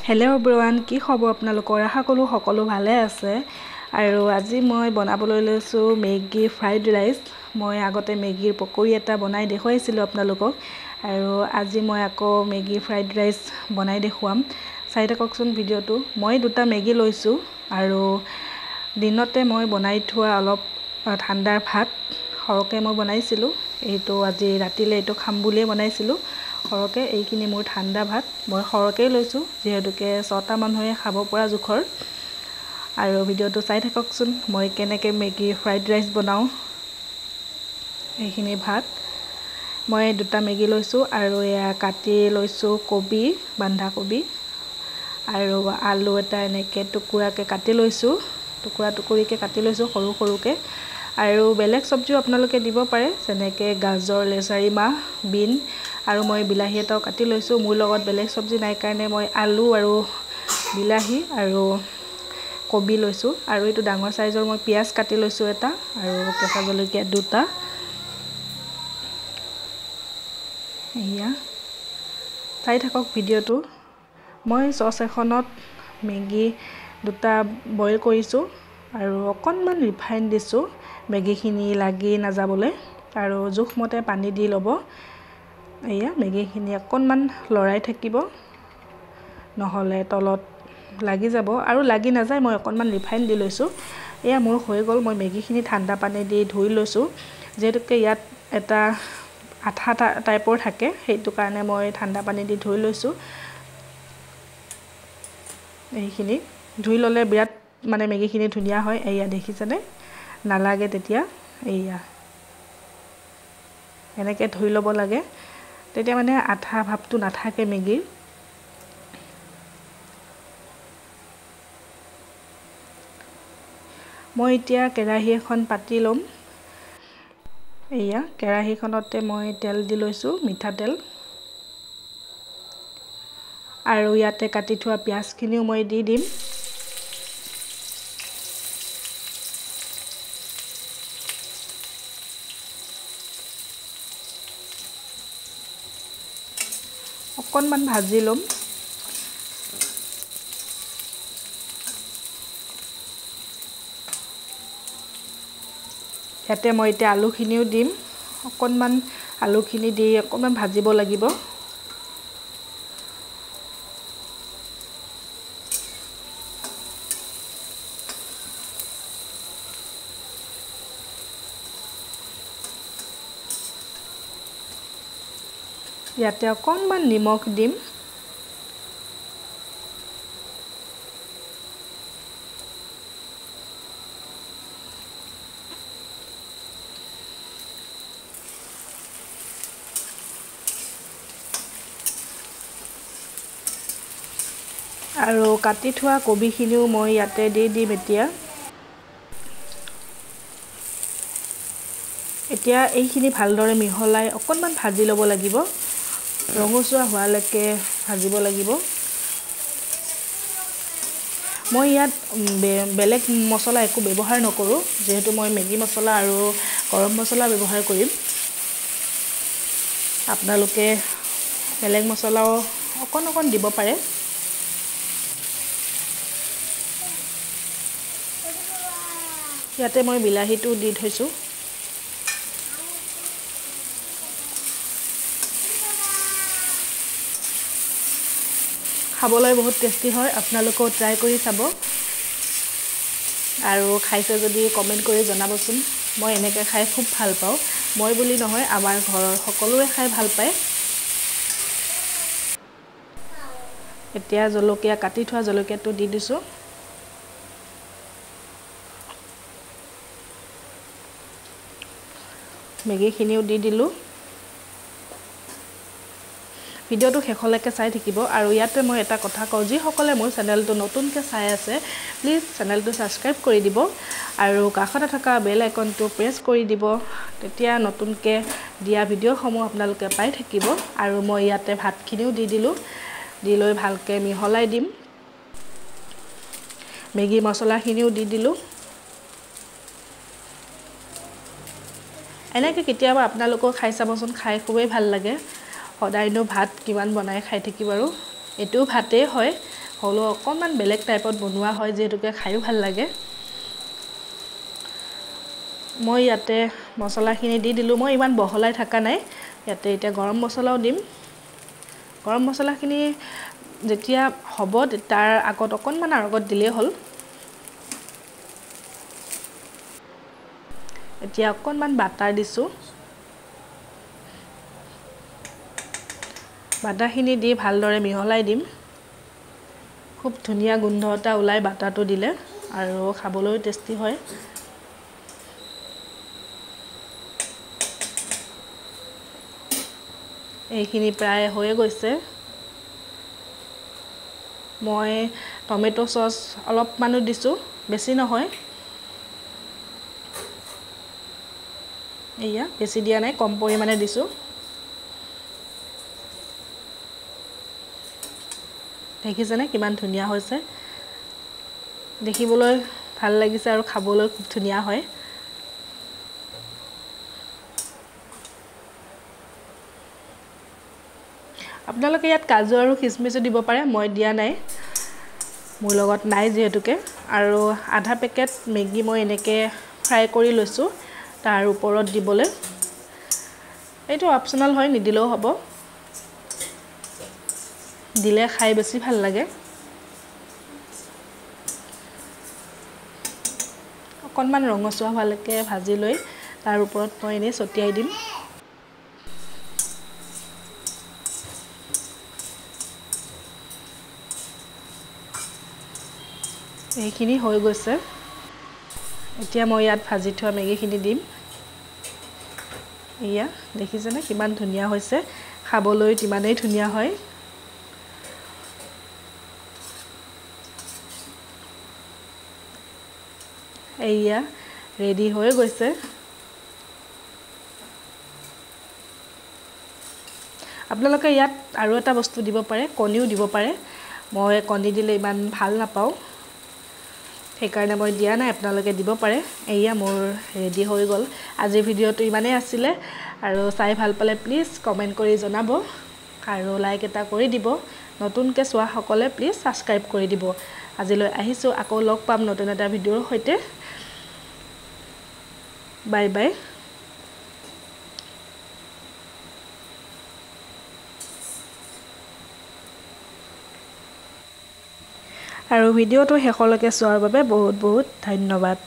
Hello' everyone, কি খবৰ আপোনালোকৰ? আশা কৰোঁ সকলো ভালে আছে। আৰু আজি মই বনাবলৈ লৈছোঁ মেগী ফ্ৰাইড ৰাইচ। মই আগতে মেগীৰ পকৰি এটা বনাই দেখুৱাইছিলোঁ আপোনালোকক, আৰু আজি মই আকৌ মেগী ফ্ৰাইড ৰাইচ বনাই দেখুৱাম। চাই থাককচোন ভিডিঅ'টো। মই 2টা মেগী লৈছোঁ, আৰু দিনতে মই বনাই থোৱা অলপ ঠাণ্ডাৰ ভাত সৰহকৈ মই বনাইছিলোঁ। এইটো আজি ৰাতিলৈ এইটো খাম বুলিয়ে বনাইছিলোঁ সৰহকৈ। এইখিনি মোৰ ঠাণ্ডা ভাত মই সৰহকৈ লৈছোঁ, যিহেতুকে 6টা মানুহে খাব পৰা জোখৰ। আৰু ভিডিঅ'টো চাই থাককচোন, মই কেনেকৈ মেগী ফ্ৰাইড ৰাইচ বনাওঁ। এইখিনি ভাত মই 2টা মেগী লৈছোঁ, আৰু এয়া কাটি লৈছোঁ কবি, বন্ধাকবি আৰু আলু এটা এনেকৈ টুকুৰাকৈ কাটি লৈছোঁ, টুকুৰিকৈ কাটি লৈছোঁ সৰু সৰুকৈ। আৰু বেলেগ চব্জিও আপোনালোকে দিব পাৰে, যেনেকৈ গাজৰ, লেচাৰী মাহ, বিন, আৰু মই বিলাহী এটাও কাটি লৈছোঁ। মোৰ লগত বেলেগ চব্জি নাই কাৰণে মই আলু আৰু বিলাহী আৰু কবি লৈছোঁ। আৰু এইটো ডাঙৰ চাইজৰ মই পিঁয়াজ কাটি লৈছোঁ এটা, আৰু কেঁচা জলকীয়া 2টা। এয়া চাই থাকক ভিডিঅ'টো। মই চচ এখনত মেগী 2টা বইল কৰিছোঁ, আৰু অকণমান ৰিফাইন দিছোঁ মেগীখিনি লাগি নাযাবলৈ, আৰু জোখমতে পানী দি ল'ব। এয়া মেগীখিনি অকণমান লৰাই থাকিব, নহ'লে তলত লাগি যাব, আৰু লাগি নাযায়। মই অকণমান ৰিফাইন দি লৈছোঁ। এয়া মোৰ হৈ গ'ল। মই মেগীখিনি ঠাণ্ডা পানী দি ধুই লৈছোঁ, যিহেতুকে ইয়াত এটা আঠা টাইপৰ থাকে, সেইটো কাৰণে মই ঠাণ্ডা পানী দি ধুই লৈছোঁ। এইখিনি ধুই ল'লে বিৰাট মেগীখিনি ধুনীয়া হয়। এয়া দেখিছেনে, নালাগে তেতিয়া। এয়া এনেকৈ ধুই ল'ব লাগে, তেতিয়া আঠা ভাৱটো নাথাকে মেগীৰ। মই এতিয়া কেৰাহী এখন পাতি ল'ম। এয়া কেৰাহীখনতে মই তেল দি লৈছোঁ, মিঠাতেল, আৰু ইয়াতে কাটি থোৱা পিঁয়াজখিনিও মই দি দিম। অকণমান ভাজি ল'ম। ইয়াতে মই এতিয়া আলুখিনিও দিম। অকণমান আলুখিনি দি অকণমান ভাজিব লাগিব। ইয়াতে অকণমান নিমখ দিম। আৰু কাটি থোৱা কবিখিনিও মই ইয়াতে দি দিম। এতিয়া এইখিনি ভালদৰে মিহলাই অকণমান ভাজি ল'ব লাগিব, ৰঙচুৱা হোৱালৈকে ভাজিব লাগিব। মই ইয়াত বেলেগ মছলা একো ব্যৱহাৰ নকৰোঁ, যিহেতু মই মেগী মছলা আৰু গৰম মছলা ব্যৱহাৰ কৰিম। আপোনালোকে বেলেগ মছলাও অকণ দিব পাৰে। ইয়াতে মই বিলাহীটো দি থৈছোঁ। খাবলৈ বহুত টেষ্টি হয়, আপোনালোকেও ট্ৰাই কৰি চাব, আৰু খাইছে যদি কমেণ্ট কৰি জনাবচোন। মই এনেকৈ খাই খুব ভাল পাওঁ। মই বুলি নহয়, আমাৰ ঘৰৰ সকলোৱে খাই ভাল পায়। এতিয়া জলকীয়া, কাটি থোৱা জলকীয়াটো দি দিছোঁ। মেগীখিনিও দি দিলোঁ। ভিডিঅ'টো শেষলৈকে চাই থাকিব। আৰু ইয়াতে মই এটা কথা কওঁ, যিসকলে মোৰ চেনেলটো নতুনকৈ চাই আছে, প্লিজ চেনেলটো ছাবস্ক্ৰাইব কৰি দিব, আৰু কাষতে থকা বেল আইকনটো প্ৰেছ কৰি দিব। তেতিয়া নতুনকৈ দিয়া ভিডিঅ'সমূহ আপোনালোকে পাই থাকিব। আৰু মই ইয়াতে ভাতখিনিও দি দিলোঁ, দি লৈ ভালকৈ মিহলাই দিম। মেগী মছলাখিনিও দি দিলোঁ। এনেকৈ কেতিয়াবা আপোনালোকেও খাই চাবচোন, খাই খুবেই ভাল লাগে। সদায়নো ভাত কিমান বনাই খাই থাকিব, আৰু এইটোও ভাতেই হয়, হ'লেও অকণমান বেলেগ টাইপত বনোৱা হয় যিহেতুকে খায়ো ভাল লাগে। মই ইয়াতে মছলাখিনি দি দিলোঁ। মই ইমান বহলাই থকা নাই। ইয়াতে এতিয়া গৰম মছলাও দিম। গৰম মছলাখিনি যেতিয়া হ'ব তাৰ আগত অকণমান আগত দিলেই হ'ল। এতিয়া অকণমান বাটাৰ দিছোঁ। বাটাৰখিনি দি ভালদৰে মিহলাই দিম। খুব ধুনীয়া গোন্ধ এটা ওলাই বাটাৰটো দিলে আৰু খাবলৈও টেষ্টি হয়। এইখিনি প্ৰায় হৈয়ে গৈছে। মই টমেটো চচ অলপমানো দিছোঁ, বেছি নহয়। এয়া বেছি দিয়া নাই, কম পৰিমাণে দিছোঁ। দেখিছেনে কিমান ধুনীয়া হৈছে। দেখিবলৈ ভাল লাগিছে আৰু খাবলৈ খুব ধুনীয়া হয়। আপোনালোকে ইয়াত কাজু আৰু খিচমিচো দিব পাৰে, মই দিয়া নাই, মোৰ লগত নাই যিহেতুকে। আৰু আধা পেকেট মেগী মই এনেকৈ ফ্ৰাই কৰি লৈছোঁ তাৰ ওপৰত দিবলৈ। এইটো অপশ্যনেল হয়, নিদিলেও হ'ব। দিলে খাই বেছি ভাল লাগে। অকণমান ৰঙচুৱা হোৱালৈকে ভাজি লৈ তাৰ ওপৰত মই এনেই ছটিয়াই দিম। এইখিনি হৈ গৈছে। এতিয়া মই ইয়াত ভাজি থোৱা মেগীখিনি দিম। এয়া দেখিছেনে কিমান ধুনীয়া হৈছে, খাবলৈ তিমানেই ধুনীয়া হয়। এয়া ৰেডি হৈ গৈছে। আপোনালোকে ইয়াত আৰু এটা বস্তু দিব পাৰে, কণীও দিব পাৰে। মই কণী দিলে ইমান ভাল নাপাওঁ, সেইকাৰণে মই দিয়া নাই। আপোনালোকে দিব পাৰে। এয়া মোৰ ৰেডি হৈ গ'ল। আজিৰ ভিডিঅ'টো ইমানেই আছিলে আৰু চাই ভাল পালে প্লিজ কমেণ্ট কৰি জনাব আৰু লাইক এটা কৰি দিব। নতুনকৈ চোৱাসকলে প্লিজ ছাবস্ক্ৰাইব কৰি দিব। আজিলৈ আহিছোঁ, আকৌ লগ পাম নতুন এটা ভিডিঅ'ৰ সৈতে। Bye bye. আৰু ভিডিঅ'টো শেষলৈকে চোৱাৰ বাবে বহুত বহুত ধন্যবাদ।